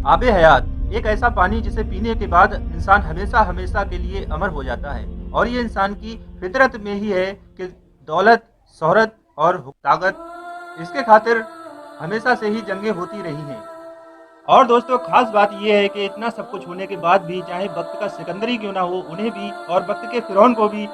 آب حیات ایک ایسا پانی جسے پینے کے بعد انسان ہمیشہ ہمیشہ کے لیے امر ہو جاتا ہے، اور یہ انسان کی فطرت میں ہی ہے کہ دولت، شہرت اور طاقت، اس کے خاطر ہمیشہ سے ہی جنگیں ہوتی رہی ہیں۔ اور دوستو، خاص بات یہ ہے کہ اتنا سب کچھ ہونے کے بعد بھی، چاہے وقت کا سکندر ہی کیوں نہ ہو، انہیں بھی اور وقت کے فرعون کو بھی،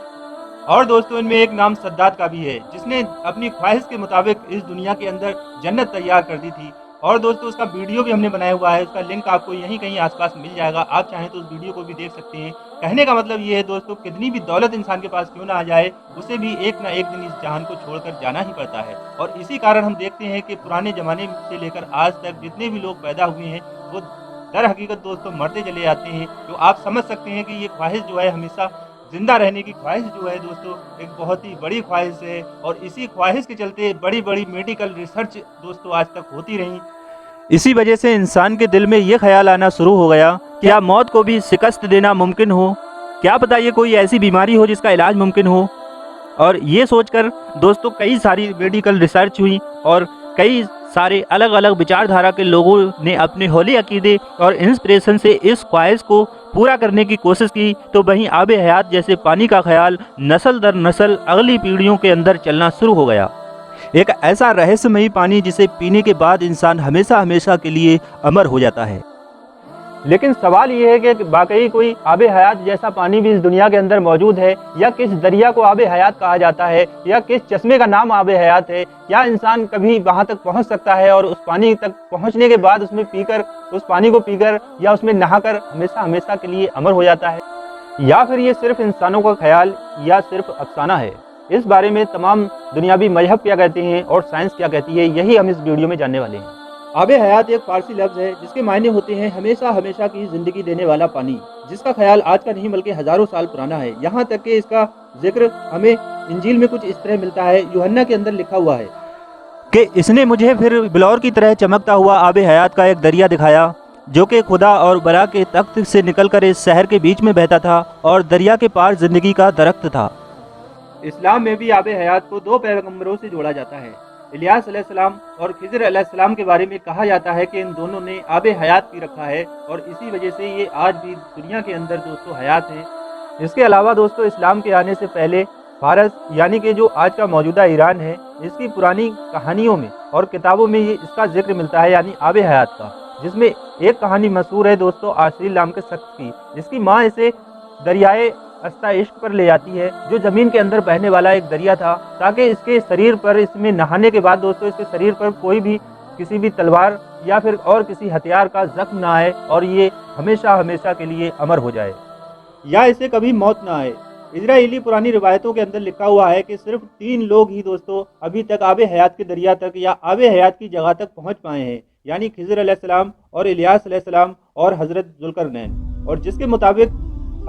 اور دوستو ان میں ایک نام سداد کا بھی ہے، جس نے اپنی خواہش کے مطابق اس دنیا کے اندر جنت تیار کر دی تھی۔ اور دوستو اس کا ویڈیو بھی ہم نے بنایا ہوا ہے، اس کا لنک آپ کو یہیں کہیں آس پاس مل جائے گا، آپ چاہیں تو اس ویڈیو کو بھی دیکھ سکتے ہیں۔ کہنے کا مطلب یہ ہے دوستو، کتنی بھی دولت انسان کے پاس کیوں نہ آ جائے، اسے بھی ایک نہ ایک دن اس جہان کو چھوڑ کر جانا ہی پڑتا ہے۔ اور اسی کارن ہم دیکھتے ہیں کہ پرانے زمانے سے لے کر آج تک جتنے بھی لوگ پیدا ہوئے ہیں، وہ در حقیقت دوستو مرتے چلے جاتے ہیں۔ تو آپ سمجھ سکتے ہیں کہ یہ خواہش جو ہے، ہمیشہ زندہ رہنے کی خواہش جو ہے دوستو، ایک بہت ہی بڑی خواہش ہے، اور اسی خواہش کے چلتے بڑی بڑی میڈیکل ریسرچ دوستو آج تک ہوتی رہیں۔ اسی وجہ سے انسان کے دل میں یہ خیال آنا شروع ہو گیا کہ کیا موت کو بھی شکست دینا ممکن ہو، کیا پتہ یہ کوئی ایسی بیماری ہو جس کا علاج ممکن ہو۔ اور یہ سوچ کر دوستو کئی ساری میڈیکل ریسرچ ہوئی، اور کئی سارے الگ الگ وچار دھارا کے لوگوں نے اپنے ہولی عقیدے اور انسپریشن سے اس خواہش کو پورا کرنے کی کوشش کی، تو وہیں آب حیات جیسے پانی کا خیال نسل در نسل اگلی پیڑھیوں کے اندر چلنا شروع ہو گیا۔ ایک ایسا رہسیمئی پانی جسے پینے کے بعد انسان ہمیشہ ہمیشہ کے لیے امر ہو جاتا ہے۔ لیکن سوال یہ ہے کہ واقعی کوئی آب حیات جیسا پانی بھی اس دنیا کے اندر موجود ہے، یا کس دریا کو آب حیات کہا جاتا ہے، یا کس چشمے کا نام آب حیات ہے؟ کیا انسان کبھی وہاں تک پہنچ سکتا ہے، اور اس پانی تک پہنچنے کے بعد اس پانی کو پی کر یا اس میں نہا کر ہمیشہ ہمیشہ کے لیے امر ہو جاتا ہے؟ یا پھر یہ صرف انسانوں کا خیال یا صرف افسانہ ہے؟ اس بارے میں تمام دنیاوی مذہب کیا کہتے ہیں اور سائنس کیا کہتی ہے، یہی ہم اس ویڈیو میں جاننے والے ہیں۔ آب حیات ایک فارسی لفظ ہے جس کے معنی ہوتے ہیں ہمیشہ ہمیشہ کی زندگی دینے والا پانی، جس کا خیال آج کا نہیں بلکہ ہزاروں سال پرانا ہے۔ یہاں تک کہ اس کا ذکر ہمیں انجیل میں کچھ اس طرح ملتا ہے، یوحنا کے اندر لکھا ہوا ہے کہ اس نے مجھے پھر بلور کی طرح چمکتا ہوا آب حیات کا ایک دریا دکھایا، جو کہ خدا اور برا کے تخت سے نکل کر اس شہر کے بیچ میں بہتا تھا، اور دریا کے پار زندگی کا درخت تھا۔ اسلام میں بھی آب حیات کو دو پیغمبروں سے جوڑا جاتا ہے، الیاس علیہ السلام اور خضر علیہ السلام کے بارے میں کہا جاتا ہے کہ ان دونوں نے آب حیات پی رکھا ہے، اور اسی وجہ سے یہ آج بھی دنیا کے اندر دوستو حیات ہے۔ اس کے علاوہ دوستو اسلام کے آنے سے پہلے فارس، یعنی کہ جو آج کا موجودہ ایران ہے، اس کی پرانی کہانیوں میں اور کتابوں میں یہ اس کا ذکر ملتا ہے، یعنی آب حیات کا، جس میں ایک کہانی مشہور ہے دوستو آسیل نام کے شخص کی، جس کی ماں اسے دریائے استہ عشق پر لے جاتی ہے، جو زمین کے اندر بہنے والا ایک دریا تھا، تاکہ اس کے شریر پر، اس میں نہانے کے بعد دوستو اس کے شریر پر کوئی بھی کسی بھی تلوار یا پھر اور کسی ہتھیار کا زخم نہ آئے، اور یہ ہمیشہ ہمیشہ کے لیے امر ہو جائے، یا اسے کبھی موت نہ آئے۔ اسرائیلی پرانی روایتوں کے اندر لکھا ہوا ہے کہ صرف 3 لوگ ہی دوستو ابھی تک آب حیات کے دریا تک یا آب حیات کی جگہ تک پہنچ پائے ہیں، یعنی خضر علیہ السلام اور الیاس علیہ السلام اور حضرت ذوالقرنین، اور جس کے مطابق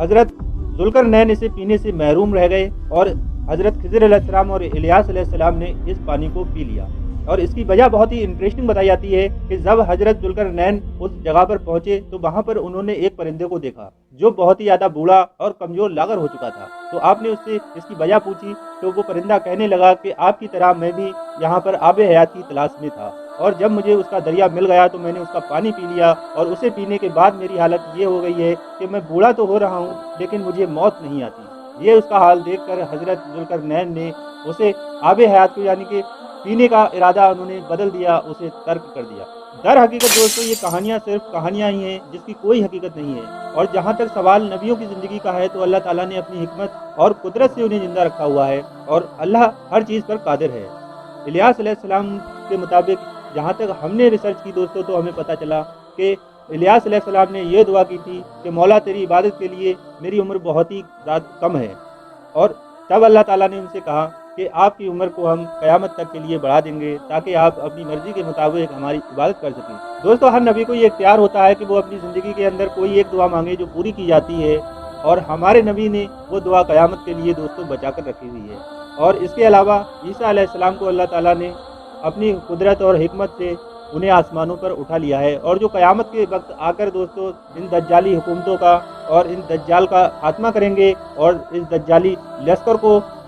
حضرت ذوالقرنین اسے پینے سے محروم رہ گئے، اور حضرت خضر علیہ السلام اور الیاس علیہ السلام نے اس پانی کو پی لیا۔ اور اس کی وجہ بہت ہی انٹرسٹنگ بتائی جاتی ہے کہ جب حضرت ذوالقرنین اس جگہ پر پہنچے تو وہاں پر انہوں نے ایک پرندے کو دیکھا جو بہت ہی زیادہ بوڑھا اور کمزور لاغر ہو چکا تھا۔ تو آپ نے اس سے اس کی وجہ پوچھی، تو وہ پرندہ کہنے لگا کہ آپ کی طرح میں بھی یہاں پر آب حیات کی تلاش میں تھا، اور جب مجھے اس کا دریا مل گیا تو میں نے اس کا پانی پی لیا، اور اسے پینے کے بعد میری حالت یہ ہو گئی ہے کہ میں بوڑھا تو ہو رہا ہوں لیکن مجھے موت نہیں آتی۔ یہ اس کا حال دیکھ کر حضرت ذوالقرنین نے اسے آب حیات کو، یعنی کہ پینے کا ارادہ انہوں نے بدل دیا، اسے ترک کر دیا۔ در حقیقت دوستو یہ کہانیاں صرف کہانیاں ہی ہیں جس کی کوئی حقیقت نہیں ہے، اور جہاں تک سوال نبیوں کی زندگی کا ہے تو اللہ تعالیٰ نے اپنی حکمت اور قدرت سے انہیں زندہ رکھا ہوا ہے، اور اللہ ہر چیز پر قادر ہے۔ الیاس علیہ السلام کے مطابق جہاں تک ہم نے ریسرچ کی دوستو، تو ہمیں پتہ چلا کہ الیاس علیہ السلام نے یہ دعا کی تھی کہ مولا تیری عبادت کے لیے میری عمر بہت ہی کم ہے، اور تب اللہ تعالیٰ نے ان سے کہا کہ آپ کی عمر کو ہم قیامت تک کے لیے بڑھا دیں گے تاکہ آپ اپنی مرضی کے مطابق ہماری عبادت کر سکیں۔ دوستو ہر نبی کو یہ اختیار ہوتا ہے کہ وہ اپنی زندگی کے اندر کوئی ایک دعا مانگے جو پوری کی جاتی ہے، اور ہمارے نبی نے وہ دعا قیامت کے لیے دوستو بچا کر رکھی ہوئی ہے۔ اور اس کے علاوہ عیسیٰ علیہ السلام کو اللہ تعالیٰ نے اپنی قدرت اور حکمت سے انہیں آسمانوں پر اٹھا لیا ہے، اور جو قیامت کے وقت آ کر دوستو ان دجالی حکومتوں کا اور ان دجال کا خاتمہ کریں گے، اور اس دجالی لشکر کو